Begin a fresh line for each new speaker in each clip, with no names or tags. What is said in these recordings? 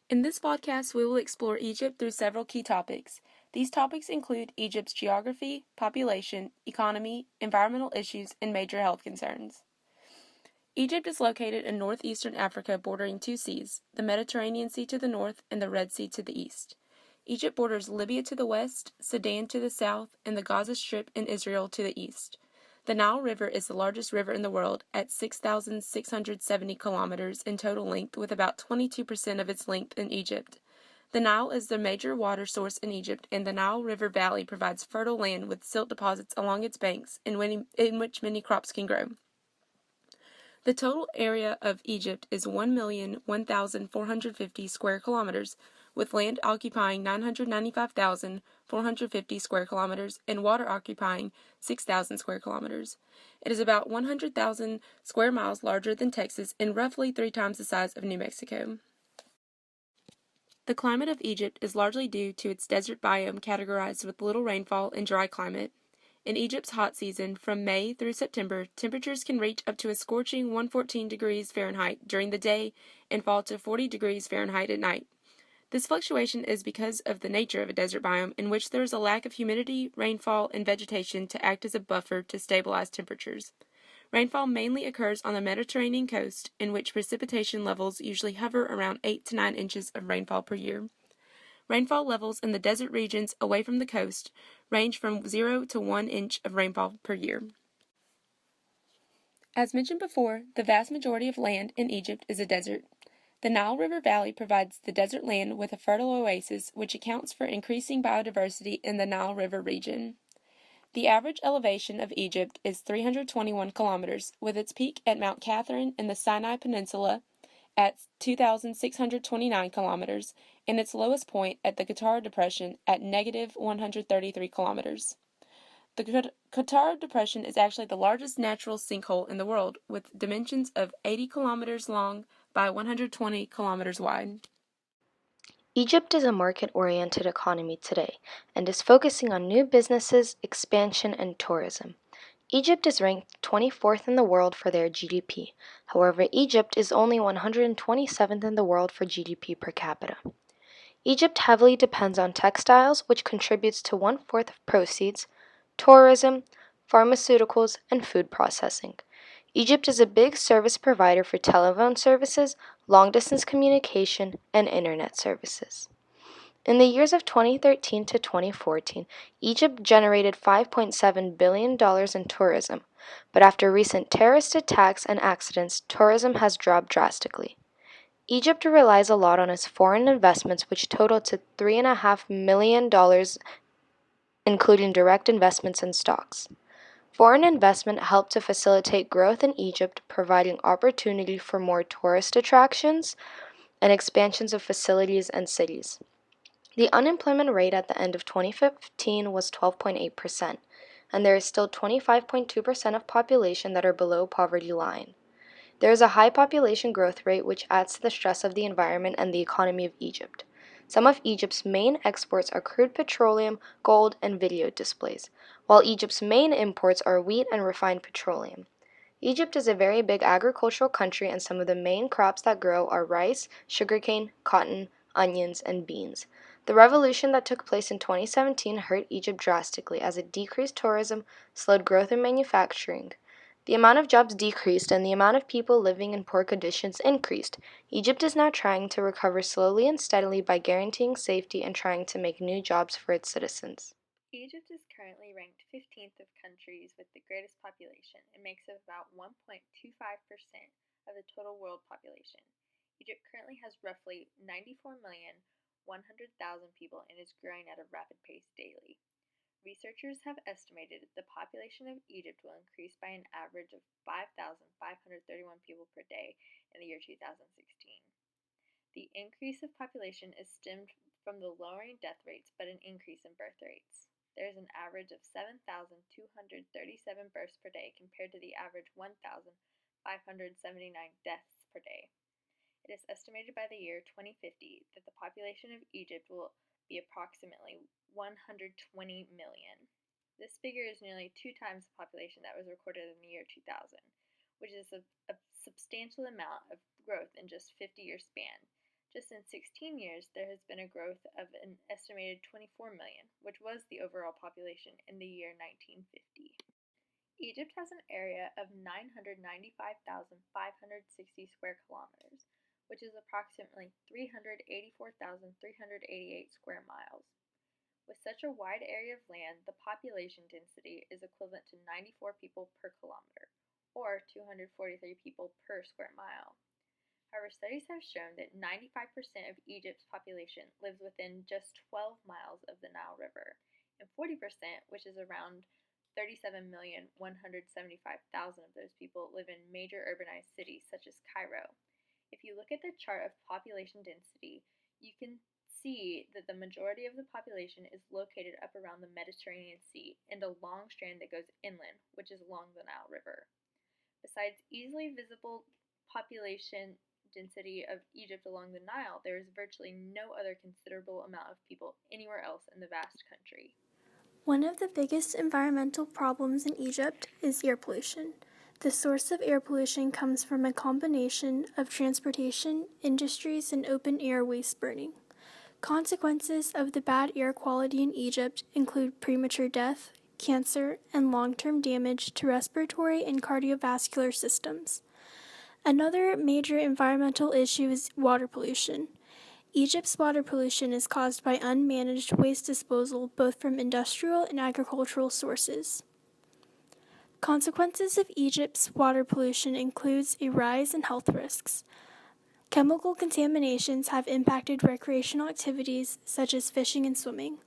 In this podcast, we will explore Egypt through several key topics. These topics include Egypt's geography, population, economy, environmental issues, and major health concerns. Egypt is located in northeastern Africa bordering two seas, the Mediterranean Sea to the north and the Red Sea to the east. Egypt borders Libya to the west, Sudan to the south, and the Gaza Strip and Israel to the east. The Nile River is the largest river in the world at 6,670 kilometers in total length, with about 22% of its length in Egypt. The Nile is the major water source in Egypt, and the Nile River Valley provides fertile land with silt deposits along its banks in which many crops can grow. The total area of Egypt is 1,001,450 square kilometers, with land occupying 995,450 square kilometers and water occupying 6,000 square kilometers. It is about 100,000 square miles larger than Texas and roughly 3 times the size of New Mexico. The climate of Egypt is largely due to its desert biome categorized with little rainfall and dry climate. In Egypt's hot season, from May through September, temperatures can reach up to a scorching 114 degrees Fahrenheit during the day and fall to 40 degrees Fahrenheit at night. This fluctuation is because of the nature of a desert biome in which there is a lack of humidity, rainfall, and vegetation to act as a buffer to stabilize temperatures. Rainfall mainly occurs on the Mediterranean coast, in which precipitation levels usually hover around 8 to 9 inches of rainfall per year. Rainfall levels in the desert regions away from the coast range from 0 to 1 inch of rainfall per year. As mentioned before, the vast majority of land in Egypt is a desert. The Nile River Valley provides the desert land with a fertile oasis, which accounts for increasing biodiversity in the Nile River region. The average elevation of Egypt is 321 kilometers, with its peak at Mount Catherine in the Sinai Peninsula at 2,629 kilometers, and its lowest point at the Qatar Depression at negative 133 kilometers. The Qatar Depression is actually the largest natural sinkhole in the world, with dimensions of 80 kilometers long by 120 kilometers wide.
Egypt is a market-oriented economy today and is focusing on new businesses, expansion, and tourism. Egypt is ranked 24th in the world for their GDP. However, Egypt is only 127th in the world for GDP per capita. Egypt heavily depends on textiles, which contributes to 1/4 of proceeds, tourism, pharmaceuticals, and food processing. Egypt is a big service provider for telephone services, long-distance communication, and internet services. In the years of 2013 to 2014, Egypt generated $5.7 billion in tourism, but after recent terrorist attacks and accidents, tourism has dropped drastically. Egypt relies a lot on its foreign investments, which total to $3.5 million, including direct investments in stocks. Foreign investment helped to facilitate growth in Egypt, providing opportunity for more tourist attractions and expansions of facilities and cities. The unemployment rate at the end of 2015 was 12.8%, and there is still 25.2% of population that are below poverty line. There is a high population growth rate which adds to the stress of the environment and the economy of Egypt. Some of Egypt's main exports are crude petroleum, gold, and video displays, while Egypt's main imports are wheat and refined petroleum. Egypt is a very big agricultural country, and some of the main crops that grow are rice, sugarcane, cotton, onions, and beans. The revolution that took place in 2017 hurt Egypt drastically as it decreased tourism, slowed growth in manufacturing. The amount of jobs decreased and the amount of people living in poor conditions increased. Egypt is now trying to recover slowly and steadily by guaranteeing safety and trying to make new jobs for its citizens.
Egypt is currently ranked 15th of countries with the greatest population and makes up about 1.25% of the total world population. Egypt currently has roughly 94,100,000 people and is growing at a rapid pace daily. Researchers have estimated the population of Egypt will increase by an average of 5,531 people per day in the year 2016. The increase of population is stemmed from the lowering death rates but an increase in birth rates. There is an average of 7,237 births per day compared to the average 1,579 deaths per day. It is estimated by the year 2050 that the population of Egypt will be approximately 120 million. This figure is nearly 2 times the population that was recorded in the year 2000, which is a substantial amount of growth in just a 50-year span. Just in 16 years, there has been a growth of an estimated 24 million, which was the overall population in the year 1950. Egypt has an area of 995,560 square kilometers, which is approximately 384,388 square miles. With such a wide area of land, the population density is equivalent to 94 people per kilometer, or 243 people per square mile. However, studies have shown that 95% of Egypt's population lives within just 12 miles of the Nile River, and 40%, which is around 37,175,000 of those people, live in major urbanized cities such as Cairo. If you look at the chart of population density, you can see that the majority of the population is located up around the Mediterranean Sea and a long strand that goes inland, which is along the Nile River. Besides easily visible population density of Egypt along the Nile, there is virtually no other considerable amount of people anywhere else in the vast country.
One of the biggest environmental problems in Egypt is air pollution. The source of air pollution comes from a combination of transportation, industries, and open-air waste burning. Consequences of the bad air quality in Egypt include premature death, cancer, and long-term damage to respiratory and cardiovascular systems. Another major environmental issue is water pollution. Egypt's water pollution is caused by unmanaged waste disposal both from industrial and agricultural sources. Consequences of Egypt's water pollution includes a rise in health risks. Chemical contaminations have impacted recreational activities such as fishing and swimming.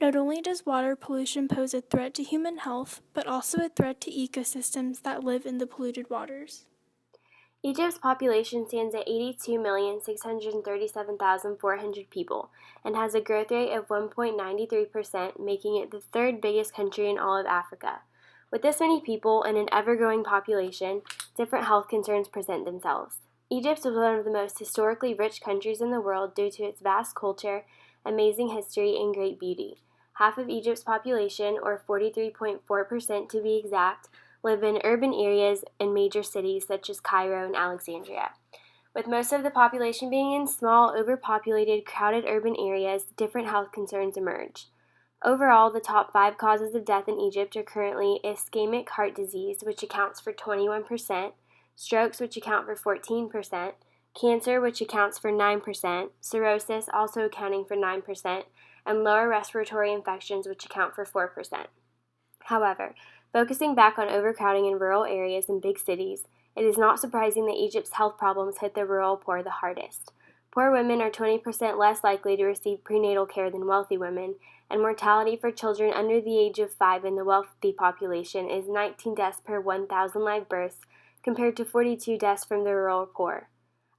Not only does water pollution pose a threat to human health, but also a threat to ecosystems that live in the polluted waters.
Egypt's population stands at 82,637,400 people and has a growth rate of 1.93%, making it the third biggest country in all of Africa. With this many people and an ever-growing population, different health concerns present themselves. Egypt is one of the most historically rich countries in the world due to its vast culture, amazing history, and great beauty. Half of Egypt's population, or 43.4% to be exact, live in urban areas and major cities such as Cairo and Alexandria. With most of the population being in small, overpopulated, crowded urban areas, different health concerns emerge. Overall, the top 5 causes of death in Egypt are currently ischemic heart disease, which accounts for 21%, strokes, which account for 14%, cancer, which accounts for 9%, cirrhosis, also accounting for 9%, and lower respiratory infections, which account for 4%. However, focusing back on overcrowding in rural areas and big cities, it is not surprising that Egypt's health problems hit the rural poor the hardest. Poor women are 20% less likely to receive prenatal care than wealthy women, and mortality for children under the age of 5 in the wealthy population is 19 deaths per 1,000 live births, compared to 42 deaths from the rural poor.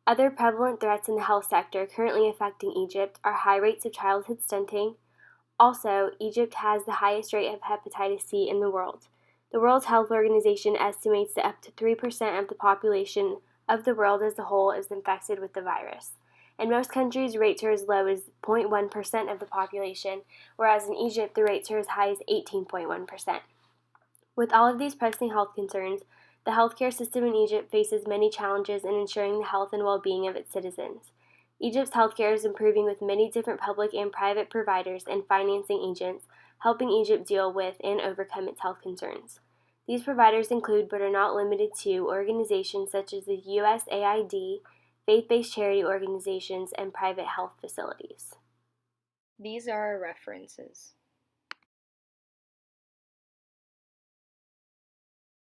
Other prevalent threats in the health sector currently affecting Egypt are high rates of childhood stunting. Also, Egypt has the highest rate of hepatitis C in the world. The World Health Organization estimates that up to 3% of the population of the world as a whole is infected with the virus. In most countries, rates are as low as 0.1% of the population, whereas in Egypt, the rates are as high as 18.1%. With all of these pressing health concerns, the healthcare system in Egypt faces many challenges in ensuring the health and well-being of its citizens. Egypt's healthcare is improving with many different public and private providers and financing agents, helping Egypt deal with and overcome its health concerns. These providers include, but are not limited to, organizations such as the USAID, faith-based charity organizations, and private health facilities.
These are our references.